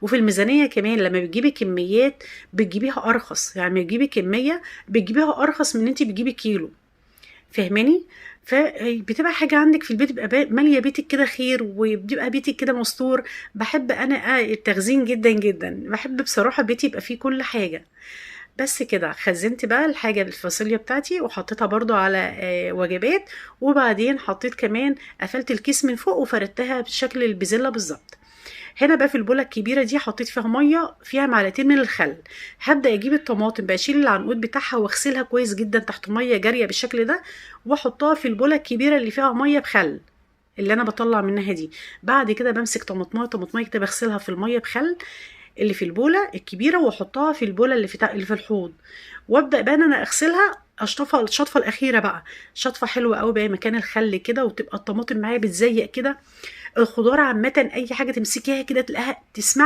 وفي الميزانيه كمان لما بتجيبي كميات بتجيبيها ارخص، يعني لما بتجيبي كميه بتجيبيها ارخص من ان انت بتجيبي كيلو. فاهماني؟ فبتبقى حاجة عندك في البيت، بيبقى مالية بيتك كده خير، وبيبقى بيتك كده مستور. بحب انا التخزين جدا جدا، بحب بصراحة بيتي يبقى فيه كل حاجة. بس كده خزنت بقى الحاجة الفاصوليا بتاعتي وحطيتها برضو على وجبات. وبعدين حطيت كمان، قفلت الكيس من فوق وفردتها بشكل البزلة بالظبط. هنا بقى في البوله الكبيره دي حطيت فيها ميه فيها معلقتين من الخل. هبدا اجيب الطماطم بقى، اشيل العنقود بتاعها واغسلها كويس جدا تحت ميه جاريه بالشكل ده، واحطها في البوله الكبيره اللي فيها ميه بخل، اللي انا بطلع منها دي. بعد كده بمسك طماطمايه طماطمايه كده بغسلها في الميه بخل اللي في البوله الكبيره، واحطها في البوله اللي في الحوض. وابدا بقى ان انا اغسلها، اشطفها الشطفه الاخيره بقى، شطفه حلوه قوي بقى مكان الخل كده، وتبقى الطماطم معايا بتزيق كده. الخضار عامه اي حاجه تمسكيها كده تلاقيها تسمع